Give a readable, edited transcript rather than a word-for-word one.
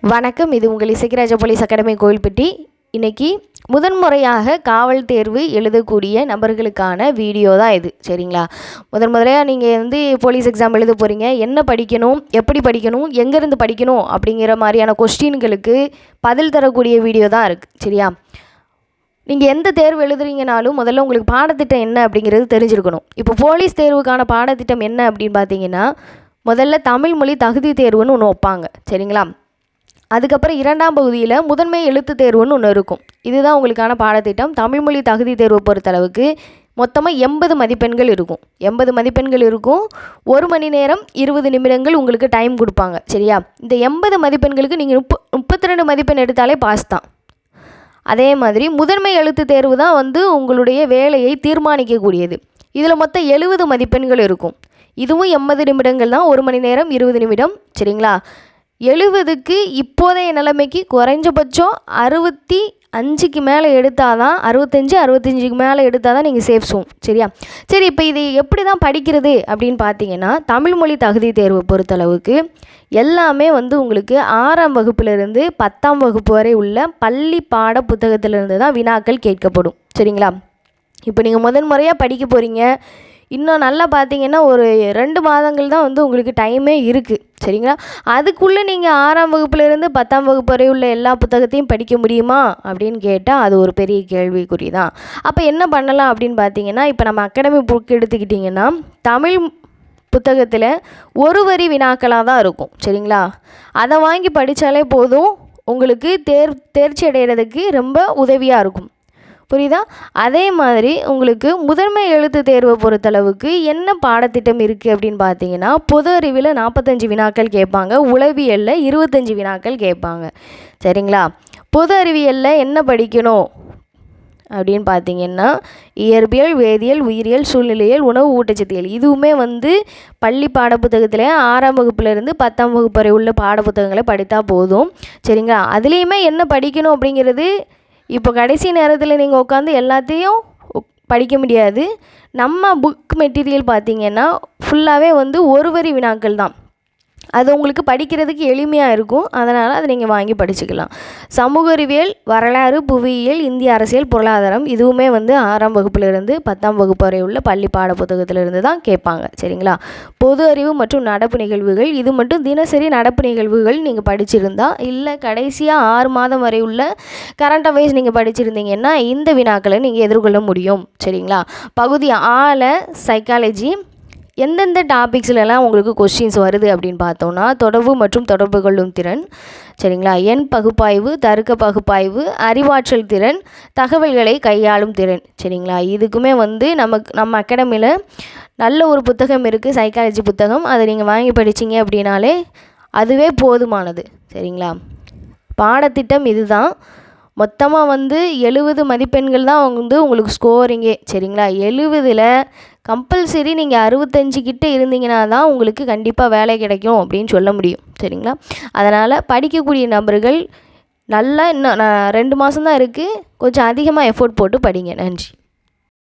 வணக்கம். இது உங்கள் இசைக்கராஜா போலீஸ் அகாடமி கோவில்பட்டி. இன்றைக்கி முதன்முறையாக காவல் தேர்வு எழுதக்கூடிய நபர்களுக்கான வீடியோ தான் இது. சரிங்களா? முதன்முறையாக நீங்கள் போலீஸ் எக்ஸாம் எழுத போகிறீங்க. என்ன படிக்கணும், எப்படி படிக்கணும், எங்கேருந்து படிக்கணும் அப்படிங்கிற மாதிரியான கொஸ்டின்களுக்கு பதில் தரக்கூடிய வீடியோ தான் இருக்குது. சரியா? நீங்கள் எந்த தேர்வு எழுதுறீங்கனாலும் முதல்ல உங்களுக்கு பாடத்திட்டம் என்ன அப்படிங்கிறது தெரிஞ்சிருக்கணும். இப்போ போலீஸ் தேர்வுக்கான பாடத்திட்டம் என்ன அப்படின்னு பார்த்தீங்கன்னா, முதல்ல தமிழ் மொழி தகுதி தேர்வுன்னு ஒன்று வைப்பாங்க. சரிங்களா? அதுக்கப்புறம் 2ஆம் பகுதியில் முதன்மை எழுத்து தேர்வுன்னு ஒன்று இருக்கும். இதுதான் உங்களுக்கான பாடத்திட்டம். தமிழ் மொழி தகுதி தேர்வை பொறுத்தளவுக்கு மொத்தமாக 80 மதிப்பெண்கள் இருக்கும். 80 மதிப்பெண்கள் இருக்கும். 1 மணி நேரம் 20 நிமிடங்கள் உங்களுக்கு டைம் கொடுப்பாங்க. சரியா? இந்த 80 மதிப்பெண்களுக்கு நீங்கள் 32 மதிப்பெண் எடுத்தாலே பாஸ் தான். அதே மாதிரி முதன்மை எழுத்து தேர்வு தான் உங்களுடைய வேலையை தீர்மானிக்கக்கூடியது. இதில் மொத்தம் 70 மதிப்பெண்கள் இருக்கும். இதுவும் 80 நிமிடங்கள் தான். 1 மணி நேரம் 20 நிமிடம். சரிங்களா? 70க்கு இப்போதைய நிலைமைக்கு குறைஞ்சபட்சம் 65க்கு மேலே எடுத்தால் தான், 65க்கு மேலே எடுத்தால் தான் நீங்கள் சேஃப் சோன். சரியா? சரி, இப்போ இது எப்படி தான் படிக்கிறது அப்படின்னு பார்த்தீங்கன்னா, தமிழ் மொழி தகுதி தேர்வை பொறுத்தளவுக்கு எல்லாமே உங்களுக்கு 6ஆம் வகுப்பிலிருந்து 10ஆம் வகுப்பு வரை உள்ள பள்ளி பாட புத்தகத்திலிருந்து தான் வினாக்கள் கேட்கப்படும். சரிங்களா? இப்போ நீங்கள் முதன்முறையாக படிக்க போகிறீங்க. இன்னும் நல்லா பார்த்தீங்கன்னா ஒரு 2 மாதங்கள் தான் உங்களுக்கு டைமே இருக்குது. சரிங்களா? அதுக்குள்ளே நீங்கள் 6ஆம் வகுப்புலேருந்து 10ஆம் வகுப்பு வரை உள்ள எல்லா புத்தகத்தையும் படிக்க முடியுமா அப்படின்னு கேட்டால் அது ஒரு பெரிய கேள்விக்குறி தான். அப்போ என்ன பண்ணலாம் அப்படின்னு பார்த்தீங்கன்னா, இப்போ நம்ம அகாடமி புக் எடுத்துக்கிட்டிங்கன்னா தமிழ் புத்தகத்தில் ஒரு வரி வினாக்களாக தான் இருக்கும். சரிங்களா? அதை வாங்கி படித்தாலே போதும், உங்களுக்கு தேர்ச்சி அடைகிறதுக்கு ரொம்ப உதவியாக இருக்கும். புரியுதா? அதே மாதிரி உங்களுக்கு முதன்மை எழுத்து தேர்வை பொறுத்தளவுக்கு என்ன பாடத்திட்டம் இருக்குது அப்படின்னு பார்த்தீங்கன்னா, பொது அறிவில் 45 வினாக்கள் கேட்பாங்க. உளவியலில் 25 வினாக்கள் கேட்பாங்க. சரிங்களா? பொது அறிவியலில் என்ன படிக்கணும் அப்படின்னு பார்த்தீங்கன்னா, இயற்பியல், வேதியியல், உயிரியல், சூழ்நிலையியல், உணவு ஊட்டச்சத்தியல் இதுவுமே பள்ளி பாடப்புத்தகத்தில் 6ஆம் வகுப்புலேருந்து 10ஆம் வகுப்பு வரை உள்ள பாடப்புத்தகங்களை படித்தா போதும். சரிங்களா? அதுலேயுமே என்ன படிக்கணும் அப்படிங்கிறது இப்போ கடைசி நேரத்தில் நீங்கள் உட்காந்து எல்லாத்தையும் படிக்க முடியாது. நம்ம புக் மெட்டீரியல் பார்த்திங்கன்னா ஃபுல்லாகவே ஒரு வரி வினாக்கள் தான். அது உங்களுக்கு படிக்கிறதுக்கு எளிமையாக இருக்கும். அதனால் அதை நீங்கள் வாங்கி படிச்சுக்கலாம். சமூக அறிவியல், வரலாறு, புவியியல், இந்திய அரசியல், பொருளாதாரம் இதுவுமே 6ஆம் வகுப்பிலிருந்து 10ஆம் வகுப்பு வரை உள்ள பள்ளி பாட புத்தகத்திலிருந்து தான் கேட்பாங்க. சரிங்களா? பொது அறிவு மற்றும் நடப்பு நிகழ்வுகள் இது மட்டும் தினசரி நடப்பு நிகழ்வுகள் நீங்கள் படிச்சிருந்தா, இல்லை கடைசியாக 6 மாதம் வரை உள்ள கரண்ட் அஃபேர்ஸ் நீங்கள் படிச்சிருந்தீங்கன்னா இந்த வினாக்களை நீங்கள் எதிர்கொள்ள முடியும். சரிங்களா? பகுதி 6 சைக்காலஜி எந்தெந்த டாபிக்ஸ்லாம் உங்களுக்கு கொஸ்டின்ஸ் வருது அப்படின்னு பார்த்தோன்னா, தொடர்பு மற்றும் தொடர்பு கொள்ளும் திறன். சரிங்களா? எண் பகுப்பாய்வு, தர்க்க பகுப்பாய்வு, அறிவாற்றல் திறன், தகவல்களை கையாளும் திறன். சரிங்களா? இதுக்குமே நம்ம அகாடமியில் நல்ல ஒரு புத்தகம் இருக்குது, சைக்காலஜி புத்தகம். அதை நீங்கள் வாங்கி படிச்சிங்க அப்படின்னாலே அதுவே போதுமானது. சரிங்களா? பாடத்திட்டம் இதுதான். மொத்தமாக 70 மதிப்பெண்கள் தான் உங்களுக்கு ஸ்கோரிங்கே. சரிங்களா? 70ல் கம்பல்சரி நீங்கள் 65 கிட்ட இருந்தீங்கன்னா தான் உங்களுக்கு கண்டிப்பாக வேலை கிடைக்கும் அப்படின்னு சொல்ல முடியும். சரிங்களா? அதனால் படிக்கக்கூடிய நபர்கள் நல்லா இன்னும் 2 மாதம் தான் இருக்குது, கொஞ்சம் அதிகமாக எஃபோர்ட் போட்டு படிங்க. நன்றி.